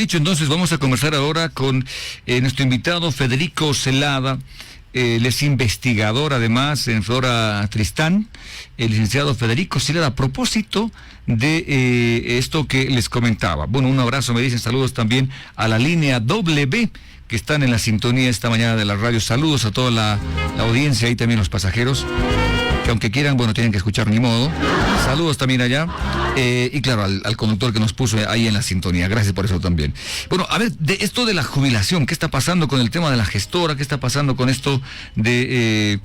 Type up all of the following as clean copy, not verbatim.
dicho, entonces vamos a conversar ahora con nuestro invitado Federico Celada. Él es investigador además en Flora Tristán, el licenciado Federico Celada, a propósito de esto que les comentaba. Bueno, un abrazo, me dicen, saludos también a la línea W, que están en la sintonía esta mañana de la radio. Saludos a toda la audiencia y también los pasajeros, que aunque quieran, bueno, tienen que escuchar ni modo. Saludos también allá. Y claro, al conductor que nos puso ahí en la sintonía. Gracias por eso también. Bueno, a ver, de esto de la jubilación, ¿qué está pasando con el tema de la gestora? ¿Qué está pasando con esto de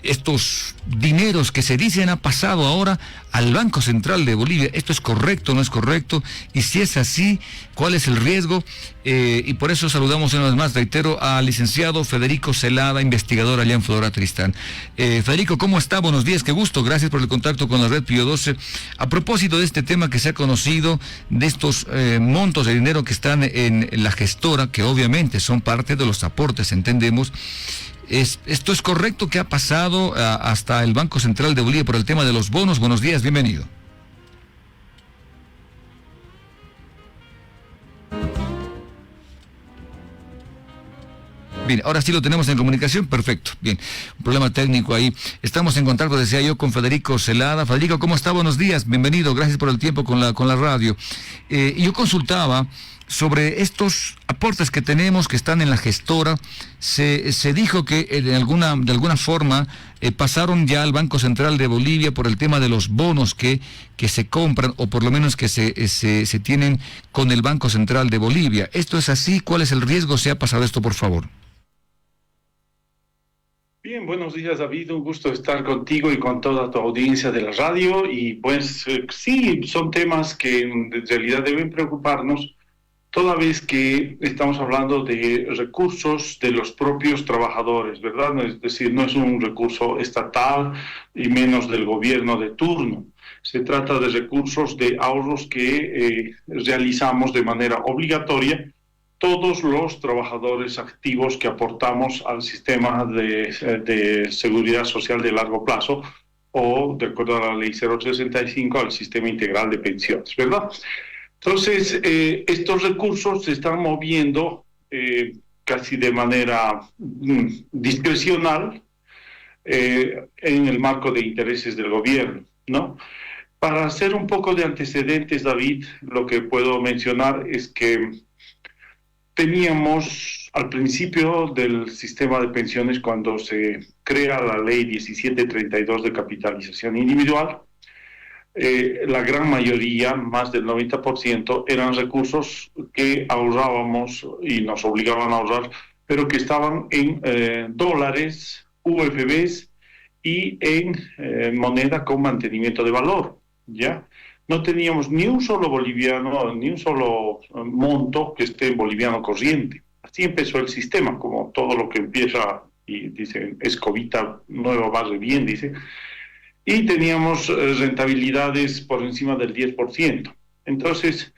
estos dineros que se dicen ha pasado ahora al Banco Central de Bolivia? ¿Esto es correcto o no es correcto? Y si es así, ¿cuál es el riesgo? Y por eso saludamos una vez más, reitero, al licenciado Federico Celada, investigador allá en Flora Tristán. Federico, ¿cómo está? Buenos días, qué gusto, gracias por el contacto con la Red Pío 12. A propósito de este tema que se ha conocido, de estos montos de dinero que están en la gestora, que obviamente son parte de los aportes, entendemos. ¿Esto es correcto? ¿Qué ha pasado hasta el Banco Central de Bolivia por el tema de los bonos? Buenos días, bienvenido. Bien, ahora sí lo tenemos en comunicación, perfecto. Bien, un problema técnico ahí. Estamos en contacto, decía yo, con Federico Celada. Federico, ¿cómo está? Buenos días, bienvenido, gracias por el tiempo con la radio. Yo consultaba sobre estos aportes que tenemos, que están en la gestora. Se dijo que de alguna forma pasaron ya al Banco Central de Bolivia por el tema de los bonos que se compran, o por lo menos que se tienen con el Banco Central de Bolivia. ¿Esto es así? ¿Cuál es el riesgo? ¿Se ha pasado esto, por favor? Bien, buenos días, David, un gusto estar contigo y con toda tu audiencia de la radio. Y pues sí, son temas que en realidad deben preocuparnos, toda vez que estamos hablando de recursos de los propios trabajadores, ¿verdad? Es decir, no es un recurso estatal y menos del gobierno de turno. Se trata de recursos de ahorros que realizamos de manera obligatoria todos los trabajadores activos que aportamos al sistema de seguridad social de largo plazo, o, de acuerdo a la ley 065, al sistema integral de pensiones, ¿verdad? Entonces, estos recursos se están moviendo casi de manera discrecional en el marco de intereses del gobierno, ¿no? Para hacer un poco de antecedentes, David, lo que puedo mencionar es que teníamos al principio del sistema de pensiones, cuando se crea la ley 1732 de capitalización individual, la gran mayoría, más del 90%, eran recursos que ahorrábamos y nos obligaban a ahorrar, pero que estaban en dólares, UFBs y en moneda con mantenimiento de valor, ¿ya? No teníamos ni un solo boliviano, ni un solo monto que esté en boliviano corriente. Así empezó el sistema, como todo lo que empieza, y dicen, escobita nueva barre bien, dice. Y teníamos rentabilidades por encima del 10%. Entonces,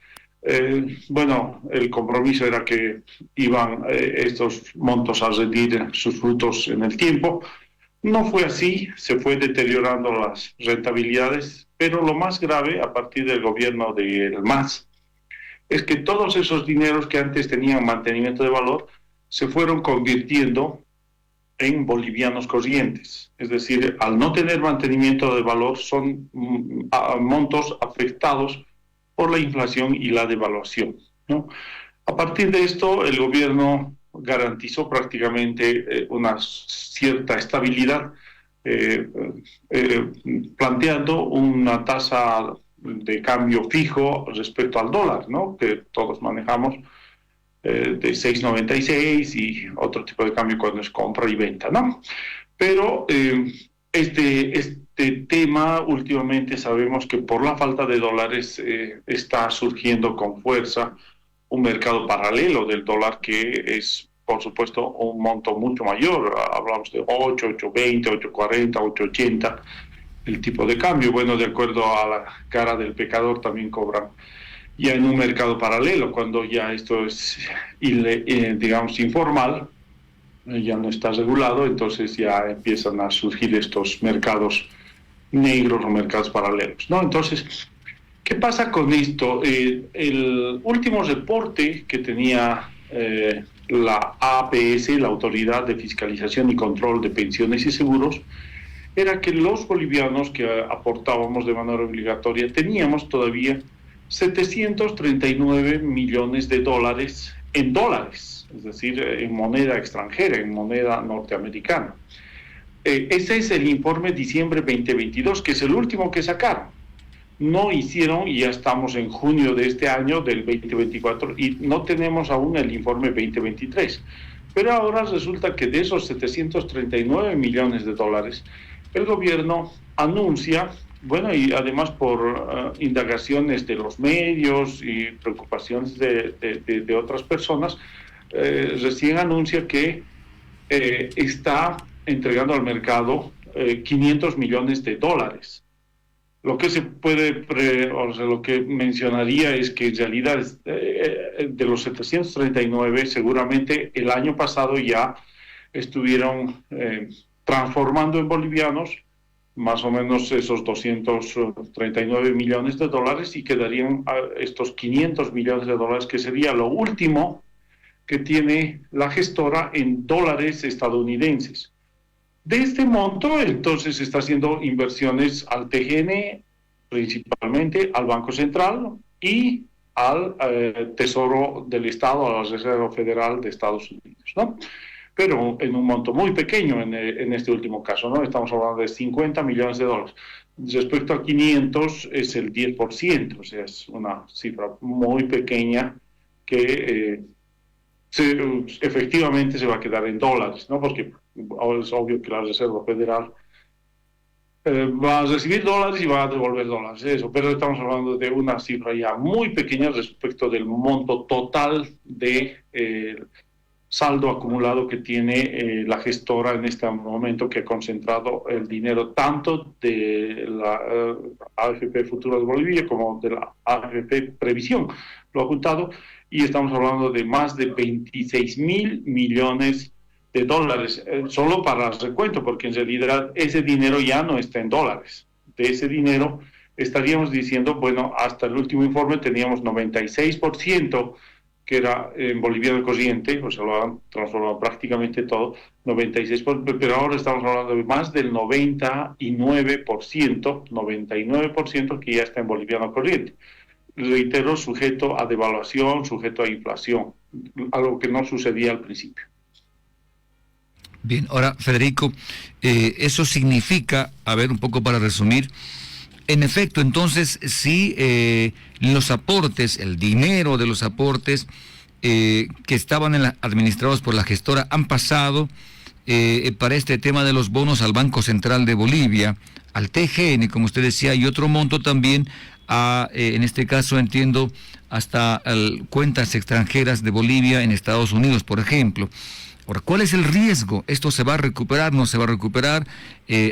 bueno, el compromiso era que iban estos montos a rendir sus frutos en el tiempo. No fue así, se fue deteriorando las rentabilidades, pero lo más grave a partir del gobierno del MAS es que todos esos dineros que antes tenían mantenimiento de valor se fueron convirtiendo en bolivianos corrientes. Es decir, al no tener mantenimiento de valor, son montos afectados por la inflación y la devaluación, ¿no? A partir de esto, el gobierno garantizó prácticamente una cierta estabilidad, planteando una tasa de cambio fijo respecto al dólar, ¿no?, que todos manejamos, de 6.96, y otro tipo de cambio cuando es compra y venta, ¿no? Pero este tema últimamente sabemos que por la falta de dólares está surgiendo con fuerza un mercado paralelo del dólar, que es, por supuesto, un monto mucho mayor. Hablamos de 8, 8.20, 8.40, 8.80, el tipo de cambio. Bueno, de acuerdo a la cara del pecador, también cobran ya en un mercado paralelo, cuando ya esto es, digamos, informal, ya no está regulado. Entonces ya empiezan a surgir estos mercados negros o mercados paralelos, ¿no? Entonces, ¿Qué pasa con esto? El último reporte que tenía la APS, la Autoridad de Fiscalización y Control de Pensiones y Seguros, era que los bolivianos que aportábamos de manera obligatoria teníamos todavía 739 millones de dólares en dólares, es decir, en moneda extranjera, en moneda norteamericana. Ese es el informe diciembre 2022, que es el último que sacaron. No hicieron, y ya estamos en junio de este año, del 2024, y no tenemos aún el informe 2023. Pero ahora resulta que de esos 739 millones de dólares, el gobierno anuncia, bueno, y además por indagaciones de los medios y preocupaciones de otras personas, recién anuncia que está entregando al mercado 500 millones de dólares. Lo que se puede, lo que mencionaría es que en realidad de los 739, seguramente el año pasado ya estuvieron transformando en bolivianos más o menos esos 239 millones de dólares y quedarían estos 500 millones de dólares, que sería lo último que tiene la gestora en dólares estadounidenses. De este monto, entonces, está haciendo inversiones al TGN, principalmente al Banco Central y al Tesoro del Estado, a la Reserva Federal de Estados Unidos, ¿no? Pero en un monto muy pequeño en este último caso, ¿no? Estamos hablando de 50 millones de dólares. Respecto a 500 es el 10%, o sea, es una cifra muy pequeña que efectivamente se va a quedar en dólares, ¿no? Porque ahora es obvio que la Reserva Federal va a recibir dólares y va a devolver dólares, eso, pero estamos hablando de una cifra ya muy pequeña respecto del monto total de saldo acumulado que tiene la gestora en este momento, que ha concentrado el dinero tanto de la AFP Futuro de Bolivia como de la AFP Previsión. Lo ha juntado y estamos hablando de más de 26.000 millones de dólares, solo para recuento, porque en realidad ese dinero ya no está en dólares. De ese dinero estaríamos diciendo, bueno, hasta el último informe teníamos 96%, que era en boliviano corriente, o sea, lo han transformado prácticamente todo, 96%, pero ahora estamos hablando de más del 99% que ya está en boliviano corriente. Reitero, sujeto a devaluación, sujeto a inflación, algo que no sucedía al principio. Bien, ahora, Federico, eso significa, a ver, un poco para resumir, en efecto, entonces, sí, los aportes, el dinero de los aportes que estaban administrados por la gestora han pasado para este tema de los bonos al Banco Central de Bolivia, al TGN, como usted decía, y otro monto también en este caso entiendo, hasta cuentas extranjeras de Bolivia en Estados Unidos, por ejemplo. Ahora, ¿cuál es el riesgo? ¿Esto se va a recuperar? ¿No se va a recuperar?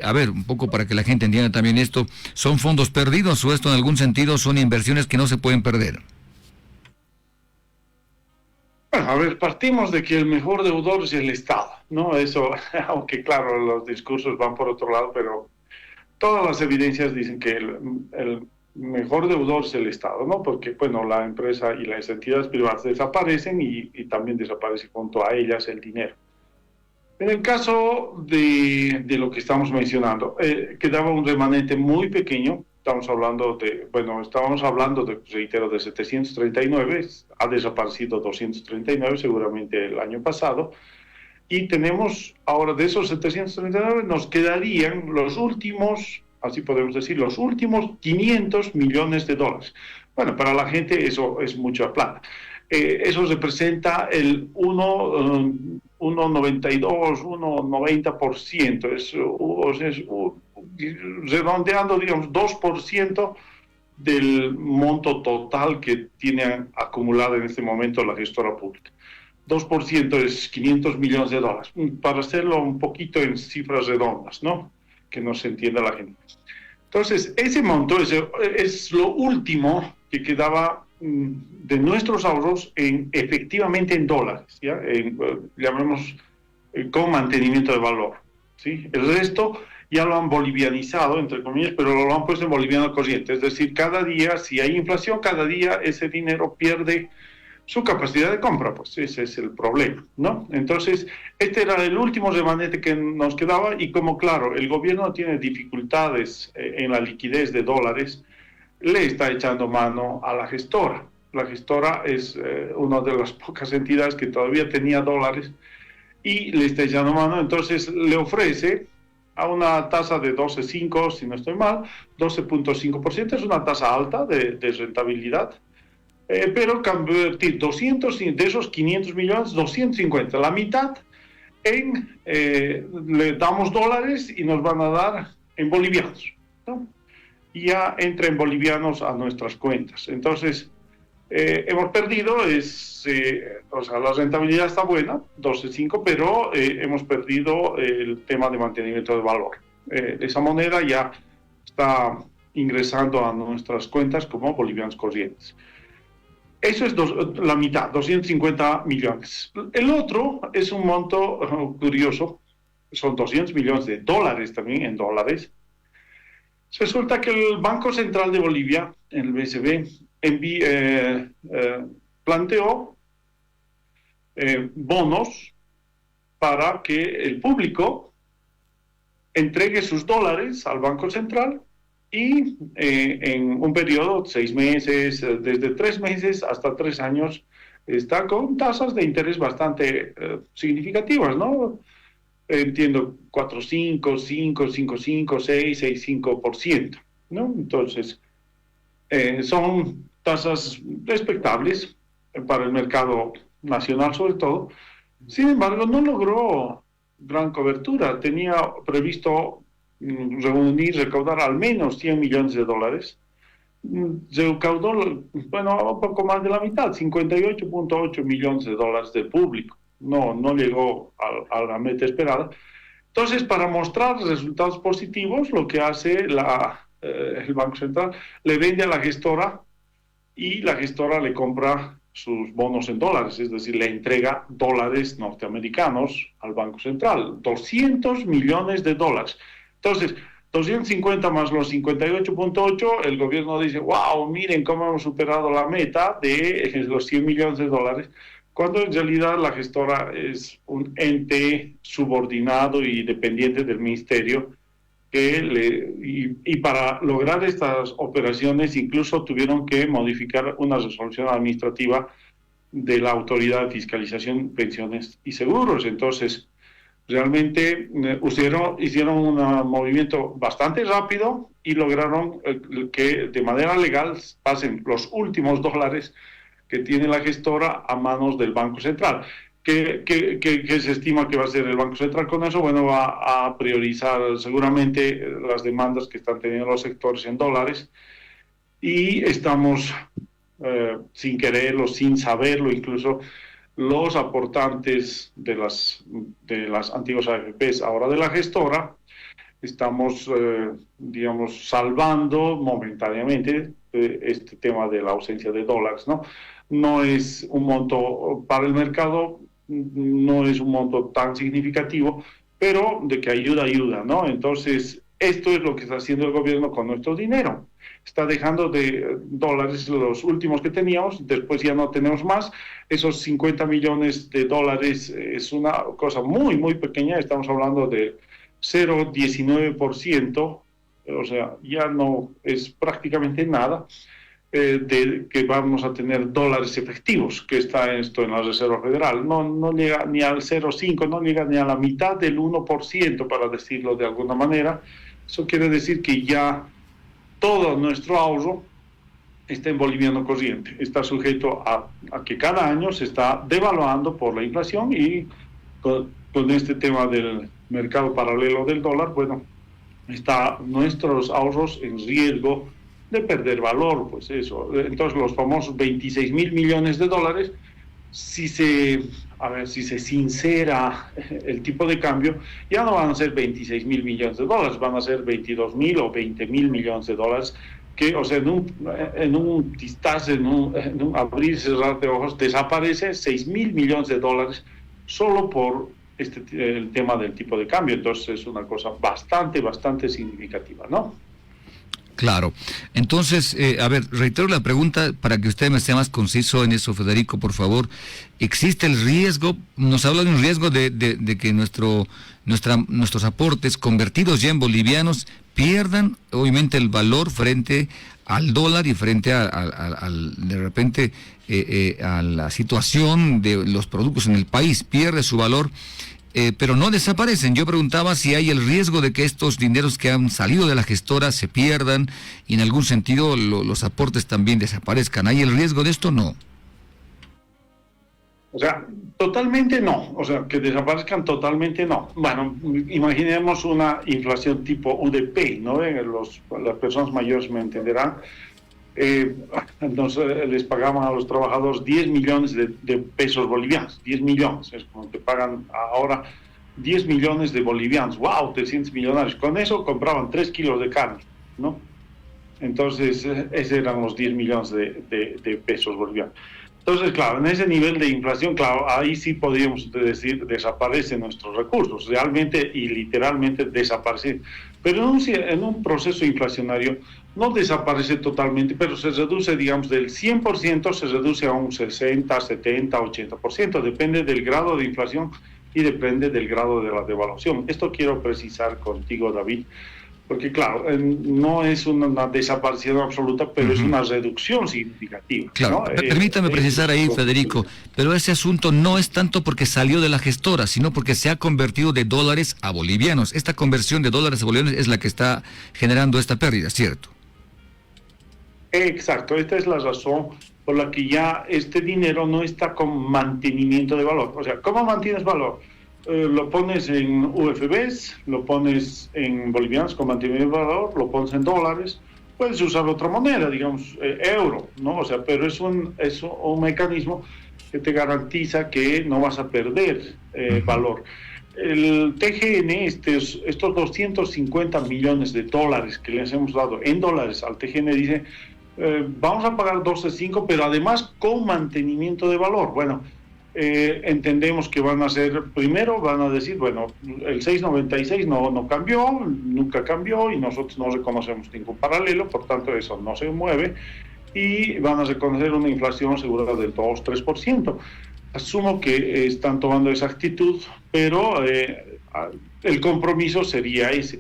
A ver, un poco para que la gente entienda también esto, ¿son fondos perdidos o esto en algún sentido son inversiones que no se pueden perder? Bueno, a ver, partimos de que el mejor deudor es el Estado, ¿no? Eso, aunque claro, los discursos van por otro lado, pero todas las evidencias dicen que el mejor deudor es el Estado, ¿no? Porque, bueno, la empresa y las entidades privadas desaparecen y también desaparece junto a ellas el dinero. En el caso de lo que estamos mencionando, quedaba un remanente muy pequeño. Estábamos hablando de, reitero, de 739, ha desaparecido 239 seguramente el año pasado, y tenemos ahora de esos 739 nos quedarían los últimos, así podemos decir, los últimos 500 millones de dólares. Bueno, para la gente eso es mucha plata. Eso representa el 1,92, 1,90%. Redondeando, digamos, 2% del monto total que tiene acumulado en este momento la gestora pública. 2% es 500 millones de dólares. Para hacerlo un poquito en cifras redondas, ¿no? Que no se entienda la gente. Entonces, ese monto es lo último que quedaba de nuestros ahorros efectivamente en dólares, ¿ya? Llamemos con mantenimiento de valor, ¿sí? El resto ya lo han bolivianizado, entre comillas, pero lo han puesto en boliviano corriente. Es decir, cada día, si hay inflación, cada día ese dinero pierde su capacidad de compra, pues ese es el problema, ¿no? Entonces, este era el último remanente que nos quedaba y como, claro, el gobierno tiene dificultades en la liquidez de dólares, le está echando mano a la gestora. La gestora es una de las pocas entidades que todavía tenía dólares y le está echando mano, entonces le ofrece a una tasa de 12.5, si no estoy mal, 12.5%, es una tasa alta de rentabilidad, pero convertir 200, de esos 500 millones, 250, la mitad, le damos dólares y nos van a dar en bolivianos, ¿no? Y ya entra en bolivianos a nuestras cuentas. Entonces, hemos perdido, o sea, la rentabilidad está buena, 12.5, pero hemos perdido el tema de mantenimiento de valor. Esa moneda ya está ingresando a nuestras cuentas como bolivianos corrientes. Eso es la mitad, 250 millones. El otro es un monto curioso, son 200 millones de dólares también, en dólares. Resulta que el Banco Central de Bolivia, el BCB, planteó bonos para que el público entregue sus dólares al Banco Central y en un periodo de 6 meses, desde 3 meses hasta 3 años, está con tasas de interés bastante significativas, ¿no? Entiendo, 4,5, 5, 5,5, 6, 6,5%, ¿no? Entonces, son tasas respetables para el mercado nacional sobre todo. Sin embargo, no logró gran cobertura. Tenía previsto recaudar al menos 100 millones de dólares. Recaudó, bueno, un poco más de la mitad, 58.8 millones de dólares del público. No llegó a la meta esperada. Entonces, para mostrar resultados positivos, lo que hace el Banco Central, le vende a la gestora y la gestora le compra sus bonos en dólares, es decir, le entrega dólares norteamericanos al Banco Central, 200 millones de dólares. Entonces, 250 más los 58.8, el gobierno dice, wow, miren cómo hemos superado la meta de los 100 millones de dólares, cuando en realidad la gestora es un ente subordinado y dependiente del ministerio, y para lograr estas operaciones incluso tuvieron que modificar una resolución administrativa de la Autoridad de Fiscalización, Pensiones y Seguros. Entonces, realmente hicieron un movimiento bastante rápido y lograron que de manera legal pasen los últimos dólares que tiene la gestora a manos del Banco Central. ¿Qué se estima que va a hacer el Banco Central con eso? Bueno, va a priorizar seguramente las demandas que están teniendo los sectores en dólares y estamos, sin quererlo, sin saberlo, incluso los aportantes de las antiguas AFPs, ahora de la gestora, estamos, digamos, salvando momentáneamente este tema de la ausencia de dólares, ¿no? No es un monto para el mercado, no es un monto tan significativo, pero de que ayuda, ¿no? Entonces, esto es lo que está haciendo el gobierno con nuestro dinero. Está dejando de dólares los últimos que teníamos, después ya no tenemos más. Esos 50 millones de dólares es una cosa muy, muy pequeña, estamos hablando de 0,19%, o sea, ya no es prácticamente nada. De que vamos a tener dólares efectivos, que está esto en la Reserva Federal. No llega ni al 0,5, no llega ni a la mitad del 1%, para decirlo de alguna manera. Eso quiere decir que ya todo nuestro ahorro está en boliviano corriente, está sujeto a que cada año se está devaluando por la inflación y con este tema del mercado paralelo del dólar, bueno, está nuestros ahorros en riesgo de perder valor, pues eso. Entonces los famosos 26.000 millones de dólares, si se sincera el tipo de cambio, ya no van a ser 26.000 millones de dólares, van a ser 22.000 o 20.000 millones de dólares, que, o sea, en un abrir y cerrar de ojos, desaparece 6.000 millones de dólares solo por el tema del tipo de cambio. Entonces es una cosa bastante significativa, ¿no? Claro. Entonces, a ver, reitero la pregunta para que usted me sea más conciso en eso, Federico, por favor. ¿Existe el riesgo, nos habla de un riesgo de que nuestros aportes convertidos ya en bolivianos pierdan, obviamente, el valor frente al dólar y frente de repente, a la situación de los productos en el país? Pierde su valor. Pero no desaparecen. Yo preguntaba si hay el riesgo de que estos dineros que han salido de la gestora se pierdan y en algún sentido los aportes también desaparezcan. ¿Hay el riesgo de esto? No. O sea, totalmente no. O sea, que desaparezcan totalmente no. Bueno, imaginemos una inflación tipo UDP, ¿no? Las personas mayores me entenderán. Entonces les pagaban a los trabajadores 10 millones de pesos bolivianos, 10 millones, es como te pagan ahora 10 millones de bolivianos. ¡Wow! 300 millonarios. Con eso compraban 3 kilos de carne, ¿no? Entonces, esos eran los 10 millones de pesos bolivianos. Entonces, claro, en ese nivel de inflación, claro, ahí sí podríamos decir desaparecen nuestros recursos, realmente y literalmente desaparecen. Pero en un proceso inflacionario no desaparece totalmente, pero se reduce, digamos, del 100% se reduce a un 60, 70, 80%, depende del grado de inflación y depende del grado de la devaluación. Esto quiero precisar contigo, David, porque claro, no es una desaparición absoluta, pero es una reducción significativa. Claro, ¿no? Permítame precisar ahí, Federico, pero ese asunto no es tanto porque salió de la gestora, sino porque se ha convertido de dólares a bolivianos. Esta conversión de dólares a bolivianos es la que está generando esta pérdida, ¿cierto? Exacto, esta es la razón por la que ya este dinero no está con mantenimiento de valor. O sea, ¿cómo mantienes valor? Lo pones en UFBs, lo pones en bolivianos con mantenimiento de valor, lo pones en dólares, puedes usar otra moneda, digamos, euro, ¿no? O sea, pero es un mecanismo que te garantiza que no vas a perder valor. El TGN, estos 250 millones de dólares que les hemos dado en dólares al TGN, dice, vamos a pagar 12.5, pero además con mantenimiento de valor. Bueno, entendemos que van a decir, bueno, el 6.96 no cambió, nunca cambió y nosotros no reconocemos ningún paralelo, por tanto eso no se mueve y van a reconocer una inflación segura del 2-3%. Asumo que están tomando esa actitud, pero el compromiso sería ese.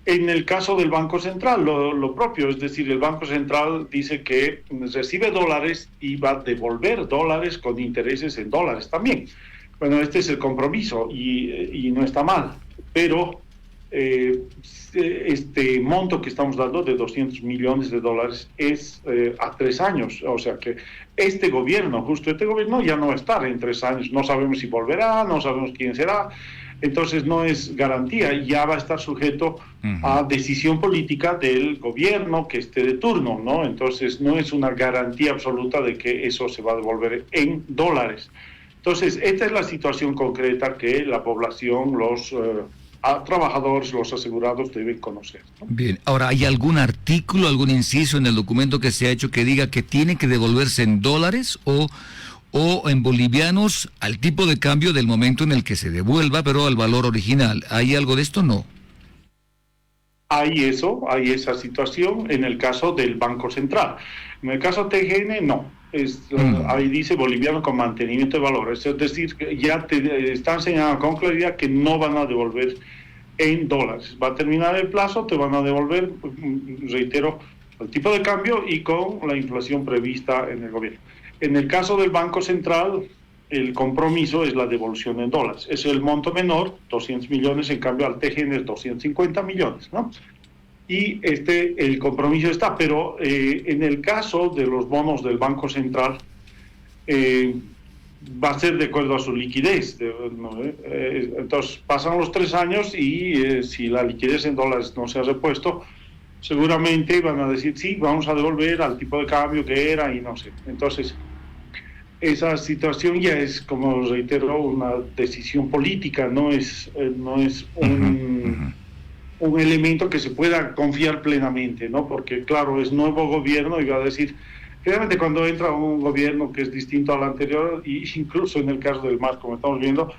En el caso del Banco Central, lo propio, es decir, el Banco Central dice que recibe dólares y va a devolver dólares con intereses en dólares también. Bueno, este es el compromiso y no está mal, pero este monto que estamos dando de 200 millones de dólares es a 3 años, o sea que este gobierno ya no va a estar en 3 años, no sabemos si volverá, no sabemos quién será. Entonces no es garantía, ya va a estar sujeto a decisión política del gobierno que esté de turno, ¿no? Entonces no es una garantía absoluta de que eso se va a devolver en dólares. Entonces esta es la situación concreta que la población, los trabajadores, los asegurados deben conocer, ¿no? Bien, ahora, ¿hay algún artículo, algún inciso en el documento que se ha hecho que diga que tiene que devolverse en dólares o en bolivianos al tipo de cambio del momento en el que se devuelva, pero al valor original? ¿Hay algo de esto? No. Hay esa situación en el caso del Banco Central. En el caso TGN, no. Ahí dice boliviano con mantenimiento de valores. Es decir, que ya te están señalando con claridad que no van a devolver en dólares. Va a terminar el plazo, te van a devolver, reitero, el tipo de cambio y con la inflación prevista en el gobierno. En el caso del Banco Central, el compromiso es la devolución en dólares. Es el monto menor, 200 millones, en cambio al TGN es 250 millones, ¿no? Y el compromiso está, pero en el caso de los bonos del Banco Central, va a ser de acuerdo a su liquidez. Entonces, pasan los 3 años y si la liquidez en dólares no se ha repuesto, seguramente van a decir, sí, vamos a devolver al tipo de cambio que era y no sé. Entonces, esa situación ya es, como reitero, una decisión política, no es un elemento que se pueda confiar plenamente, ¿no? Porque, claro, es nuevo gobierno y va a decir, generalmente cuando entra un gobierno que es distinto al anterior, y incluso en el caso del MAS, como estamos viendo,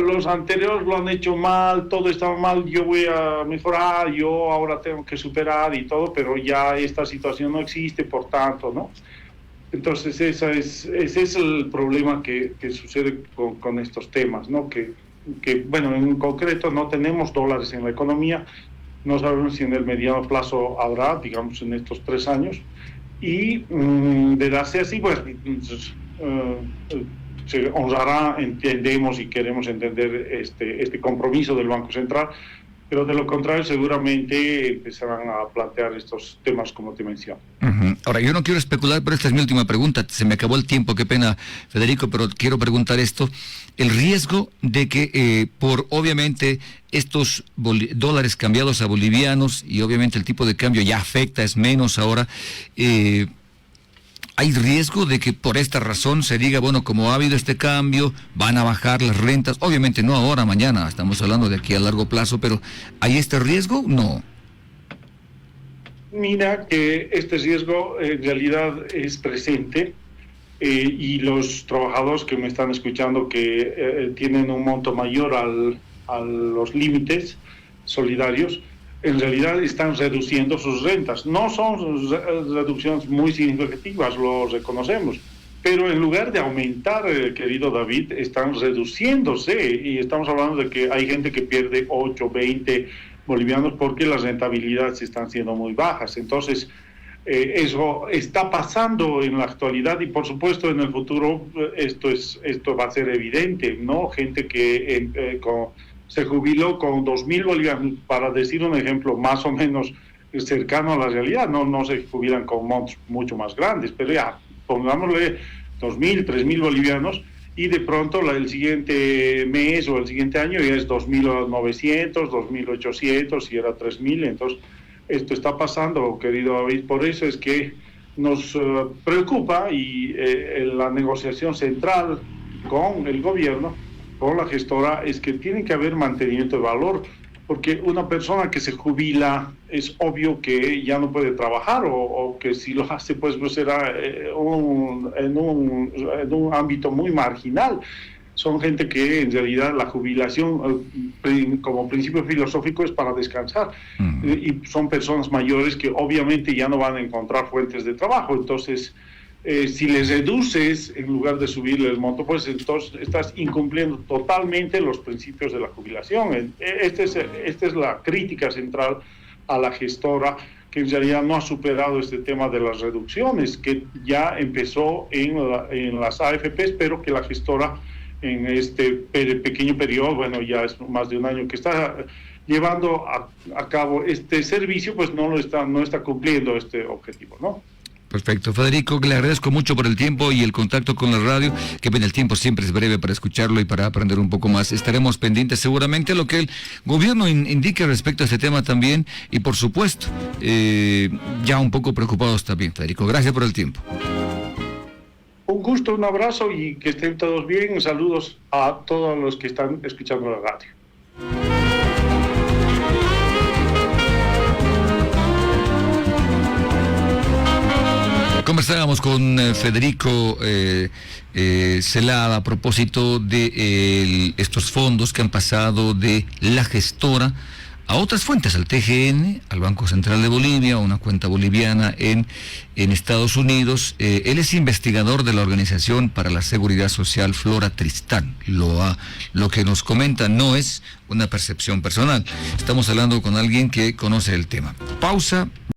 los anteriores lo han hecho mal, todo estaba mal, yo voy a mejorar, yo ahora tengo que superar y todo, pero ya esta situación no existe, por tanto, ¿no? Entonces ese es el problema que sucede con estos temas, ¿no? Bueno, en concreto no tenemos dólares en la economía, no sabemos si en el mediano plazo habrá, digamos, en estos 3 años, y de darse así, pues se honrará, entendemos y queremos entender este compromiso del Banco Central, pero de lo contrario seguramente empezarán a plantear estos temas como te menciono. Ahora, yo no quiero especular, pero esta es mi última pregunta. Se me acabó el tiempo, qué pena, Federico, pero quiero preguntar esto. El riesgo de que por, obviamente, estos dólares cambiados a bolivianos, y obviamente el tipo de cambio ya afecta, es menos ahora, ¿hay riesgo de que por esta razón se diga, bueno, como ha habido este cambio, van a bajar las rentas? Obviamente no ahora, mañana, estamos hablando de aquí a largo plazo, pero ¿hay este riesgo? No. Mira que este riesgo en realidad es presente y los trabajadores que me están escuchando que tienen un monto mayor a los límites solidarios, en realidad están reduciendo sus rentas. No son reducciones muy significativas, lo reconocemos, pero en lugar de aumentar, querido David, están reduciéndose y estamos hablando de que hay gente que pierde 8, 20 bolivianos porque las rentabilidades están siendo muy bajas. Entonces, eso está pasando en la actualidad y por supuesto en el futuro esto va a ser evidente, ¿no? Gente que se jubiló con 2.000 bolivianos, para decir un ejemplo más o menos cercano a la realidad, no se jubilan con montos mucho más grandes, pero ya, pongámosle 2.000, 3.000 bolivianos, y de pronto el siguiente mes o el siguiente año ya es 2.900, 2.800 y era 3.000. Entonces, esto está pasando, querido David, por eso es que nos preocupa y la negociación central con el gobierno, con la gestora, es que tiene que haber mantenimiento de valor, porque una persona que se jubila es obvio que ya no puede trabajar o que si lo hace pues será en un ámbito muy marginal. Son gente que en realidad la jubilación como principio filosófico es para descansar y son personas mayores que obviamente ya no van a encontrar fuentes de trabajo. Entonces, si les reduces en lugar de subirle el monto, pues entonces estás incumpliendo totalmente los principios de la jubilación. Esta es la crítica central a la gestora, que en realidad no ha superado este tema de las reducciones, que ya empezó en las AFPs, pero que la gestora en este pequeño periodo, bueno, ya es más de un año que está llevando a cabo este servicio, pues no está cumpliendo este objetivo, ¿no? Perfecto. Federico, le agradezco mucho por el tiempo y el contacto con la radio. Que bien, el tiempo siempre es breve para escucharlo y para aprender un poco más. Estaremos pendientes seguramente a lo que el gobierno indique respecto a este tema también y, por supuesto, ya un poco preocupados también, Federico. Gracias por el tiempo. Un gusto, un abrazo y que estén todos bien. Saludos a todos los que están escuchando la radio. Conversábamos con Federico Celada a propósito de estos fondos que han pasado de la gestora a otras fuentes, al TGN, al Banco Central de Bolivia, a una cuenta boliviana en Estados Unidos. Él es investigador de la Organización para la Seguridad Social Flora Tristán. Lo que nos comenta no es una percepción personal. Estamos hablando con alguien que conoce el tema. Pausa.